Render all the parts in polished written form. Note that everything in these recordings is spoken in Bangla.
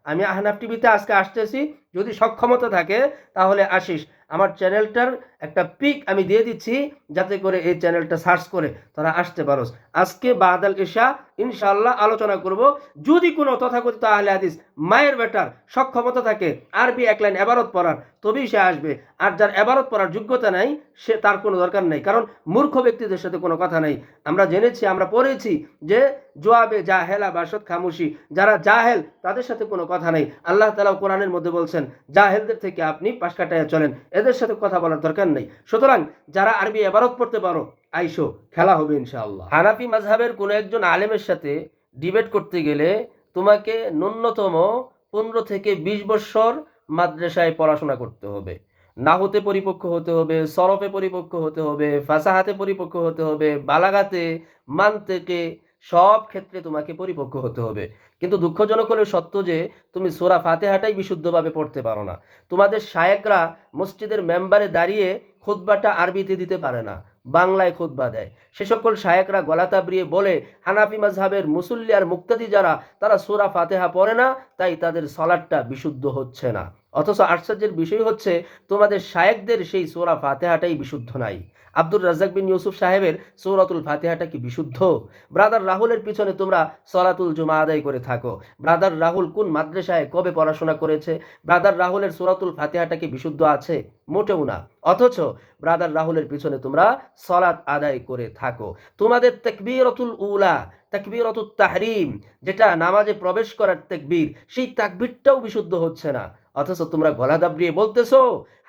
আমি আহনাফ টিভিতে আজকে আসতেছি, যদি সক্ষমতা থাকে তাহলে আসিস। আমার চ্যানেলটার একটা পিক আমি দিয়ে দিচ্ছি, যাতে করে এই চ্যানেলটা সার্চ করে তোরা আসতে পারোস। আজকে বাদাল ইশা ইনশাআল্লাহ আলোচনা করব। যদি কোনো তথাকথিত আহলে হাদিস মায়ের বেটার সক্ষমতা থাকে আরবি এক লাইন এবারত পড়ার, তবেই সে আসবে। আর যার এবারত পড়ার যোগ্যতা নাই, সে তার কোনো দরকার নেই, কারণ মূর্খ ব্যক্তিদের সাথে কোনো কথা নেই। আমরা জেনেছি, আমরা পড়েছি যে জোয়াবে জাহেলা বাসত খামুশি, যারা জাহেল তাদের সাথে কোনো কথা নেই। আল্লাহ তাআলা কোরআনের মধ্যে বলছেন, জাহেলদের থেকে আপনি পাশ কাটাইয়া চলেন, এদের সাথে কথা বলার দরকার নেই। সুতরাং যারা আরবি ইবারত পড়তে পারো, আইসো, খেলা হবে ইনশাআল্লাহ। হানাফি মাযহাবের কোনো একজন আলেমের সাথে ডিবেট করতে গেলে তোমাকে ন্যূনতম 15 থেকে 20 বছর মাদ্রাসায় পড়াশোনা করতে হবে। নাহুতে পরিপক্ক হতে হবে, সরফে পরিপক্ক হতে হবে, ফাসাহাতে পরিপক্ক হতে হবে, বালাগাতে, মানতেকে, সব ক্ষেত্রে তোমাকে পরিপক্ক হতে হবে। কিন্তু দুঃখজনক হলে সত্য যে তুমি সূরা ফাতিহাটাই বিশুদ্ধভাবে পড়তে পারো না। তোমাদের শায়েখরা মসজিদের মেম্বারে দাঁড়িয়ে খুতবাটা আরবিতে দিতে পারে না, বাংলায় খুতবা দেয়। সে সকল শায়েখরা গলা তাবড়িয়ে বলে হানাফি মাযহাবের মুসল্লি আর মুক্তাদি যারা, তারা সূরা ফাতিহা পড়ে না, তাই তাদের সালাতটা বিশুদ্ধ হচ্ছে না। অথচ আশ্চর্যের বিষয় হচ্ছে তোমাদের শায়েখদের সেই সূরা ফাতিহাটাই বিশুদ্ধ নাই। আব্দুর রাজ্জাক বিন ইউসুফ সাহেবের সূরাতুল ফাতিহাটা কি বিশুদ্ধ? ব্রাদার রাহুলের পিছনে তোমরা সলাতুল জুমা আদায় করে থাকো। ব্রাদার রাহুল কোন মাদ্রাসায় কবে পড়াশোনা করেছে? ব্রাদার রাহুলের সূরাতুল ফাতিহাটা কি বিশুদ্ধ আছে? মোটেও না। অথচ ব্রাদার রাহুলের পিছনে তোমরা সলাত আদায় করে থাকো। তোমাদের তাকবীরাতুল উলা, তাকবীরাতুত তাহরিম, যেটা নামাজে প্রবেশ করার তাকবীর, সেই তাকবীরটাও বিশুদ্ধ হচ্ছে না। অথচ তোমরা গলা দাবড়িয়ে বলতেছো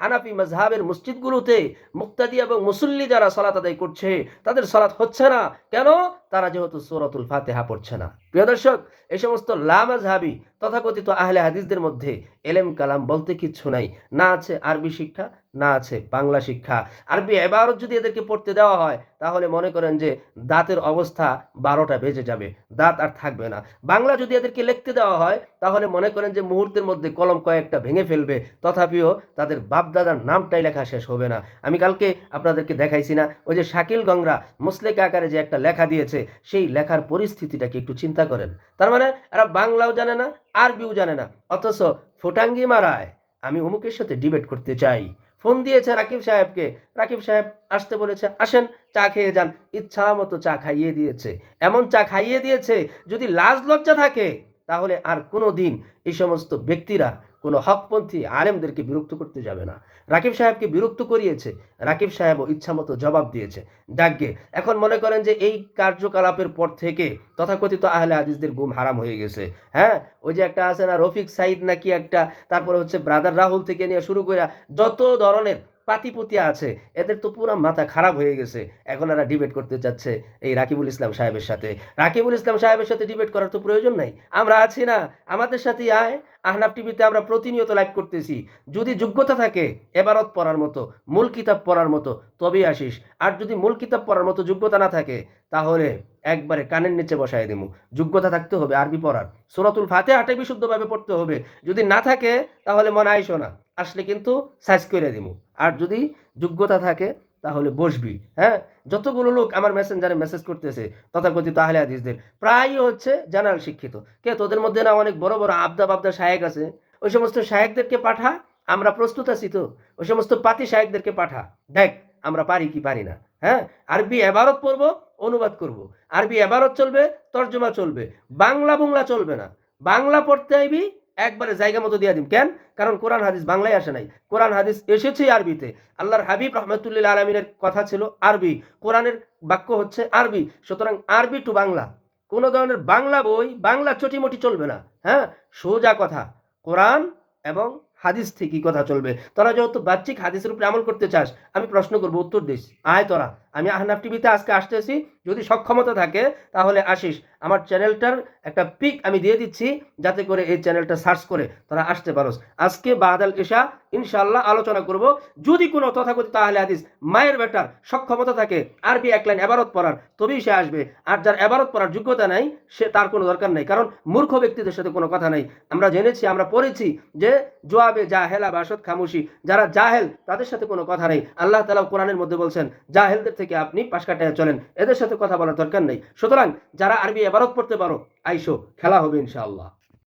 হানাফি মাযহাবের মসজিদগুলোতে মুক্তাদি এবং মুসল্লি যারা সালাত আদায় করছে তাদের সালাত হচ্ছে না। কেন? তারা যেহেতু সূরাতুল ফাতিহা পড়ছে না। প্রিয় দর্শক, এই সমস্ত লামাযহাবী তথাকথিত আহলে হাদিসদের মধ্যে এলেম কালাম বলতে কিচ্ছু নাই। না আছে আরবি শিক্ষা, না আছে বাংলা শিক্ষা। আরবি ইবারত যদি এদেরকে পড়তে দেওয়া হয়, তাহলে মনে করেন যে দাঁতের অবস্থা 12টা বেজে যাবে, দাঁত আর থাকবে না। বাংলা যদি এদেরকে লিখতে দেওয়া হয়, তাহলে মনে করেন যে মুহূর্তের মধ্যে কলম কয়েকটা ভেঙে ফেলবে, তথাপিও তাদের বাপদাদার নামটাই লেখা শেষ হবে না। আমি কালকে আপনাদেরকে দেখাইছি না, ওই যে শাকিল গংরা মুসলেক আকারে যে একটা লেখা দিয়েছে, সেই লেখার পরিস্থিতিটাকে একটু চিন্তা করেন। তার মানে এরা বাংলাও জানে না, আরবিও জানে না, অথচ ফোটাঙ্গি মারায় আমি অমুকের সাথে ডিবেট করতে চাই। ফোন দিয়েছে রাকিব সাহেবকে, রাকিব সাহেব আসতে বলেছে, আসেন চা খেয়ে যান। ইচ্ছা মতো চা খাইয়ে দিয়েছে, এমন চা খাইয়ে দিয়েছে, যদি লাজ লজ্জা থাকে তাহলে আর কোনো দিন এই সমস্ত ব্যক্তিরা কোনো হকপন্থী আলেমদেরকে বিরক্ত করতে যাবে না। রাকিব সাহেবকে বিরক্ত করিয়েছে, রাকিব সাহেবও ইচ্ছা মতো জবাব দিয়েছে। ডাকগে এখন মনে করেন যে এই কার্যকলাপের পর থেকে তথাকথিত আহলে হাদিসদের ঘুম হারাম হয়ে গেছে। হ্যাঁ, ওই যে একটা আছে না রফিক সাইদ নাকি একটা, তারপরে হচ্ছে ব্রাদার রাহুল থেকে নিয়ে শুরু করে যত ধরনের পাতিপতি আছে, এদের তো পুরো মাথা খারাপ হয়ে গেছে। এখন এরা ডিবেট করতে যাচ্ছে এই রাকিবুল ইসলাম সাহেবের সাথে। রাকিবুল ইসলাম সাহেবের সাথে ডিবেট করার তো প্রয়োজন নাই, আমরা আছি না, আমাদের সাথেই আয়। আহনাফ টিভিতে আমরা প্রতিনিয়ত লাইভ করতেছি। যদি যোগ্যতা থাকে এবারত পড়ার মতো, মূল কিতাব পড়ার মতো, তবেই আসিস। আর যদি মূল কিতাব পড়ার মতো যোগ্যতা না থাকে, তাহলে একবারে কানের নিচে বসায় দেবো। যোগ্যতা থাকতে হবে আরবি পড়ার, সূরাতুল ফাতিহাটাই বিশুদ্ধভাবে পড়তে হবে। যদি না থাকে তাহলে মনে আইসো না, আসলে কিন্তু সাইজ করে দিব। আর যদি যোগ্যতা থাকে তাহলে বসবি। হ্যাঁ, যতগুলো লোক আমার মেসেঞ্জারে মেসেজ করতেছে তথাকথিত আহলে হাদিসদের, প্রায়ই হচ্ছে জেনারেল শিক্ষিত। কে তোদের মধ্যে না অনেক বড় বড় আবদা বাবদা শায়েক আছে? ওই সমস্ত শায়েকদেরকে পাঠা, আমরা প্রস্তুত আছি তো। ওই সমস্ত পাতি শায়েকদেরকে পাঠা, দেখ আমরা পারি কি পারি না। হ্যাঁ, আরবি এবারত পড়বো, অনুবাদ করব। আরবি এবারত চলবে, তর্জমা চলবে, বাংলা বুংলা চলবে না। বাংলা পড়তে আইবি, একবারে জায়গা মতো দিয়ে দিম। কেন? কারণ কোরআন হাদিস বাংলায় আসে নাই, কোরআন হাদিস এসেছে আরবিতে। আল্লাহর হাবিব রহমতুল্লিল আলমিনের কথা ছিল আরবি, কোরআনের বাক্য হচ্ছে আরবি। সুতরাং আরবি টু বাংলা, কোনো ধরনের বাংলা বই, বাংলা চটিমটি চলবে না। হ্যাঁ, সোজা কথা, কোরআন এবং হাদিস থেকেই কথা চলবে। তোরা যেহেতু বাহ্যিক হাদিসের উপরে আমল করতে চাস, আমি প্রশ্ন করবো, উত্তর দিস। আয় তোরা, আমি আহনাফ টিভিতে আজকে আসতেছি, যদি সক্ষমতা থাকে তাহলে আসিস। আমার চ্যানেলটার একটা পিক আমি দিয়ে দিচ্ছি, যাতে করে এই চ্যানেলটা সার্চ করে তোরা আসতে পারোস। আজকে বাদাল ইশা ইনশাআল্লাহ আলোচনা করব। যদি কোনো তথাকথিত আহলে হাদিস মায়ের বেটার সক্ষমতা থাকে আরবি এক লাইন এবারত পড়ার, তবেই সে আসবে। আর যার এবারত পড়ার যোগ্যতা নাই, সে তার কোনো দরকার নেই, কারণ মূর্খ ব্যক্তিদের সাথে কোনো কথা নাই। আমরা জেনেছি, আমরা পড়েছি যে জোয়াবে জাহেলা বাসত খামুশি, যারা জাহেল তাদের সাথে কোনো কথা নেই। আল্লাহ তাআলা কোরআনের মধ্যে বলছেন, জাহেলদের থেকে আপনি পাশ কাটাইয়া চলেন, এদের সাথে কথা বলার দরকার নেই। সুতরাং যারা আরবি ইবারত পড়তে পারো, আইসো, খেলা হবে ইনশাআল্লাহ।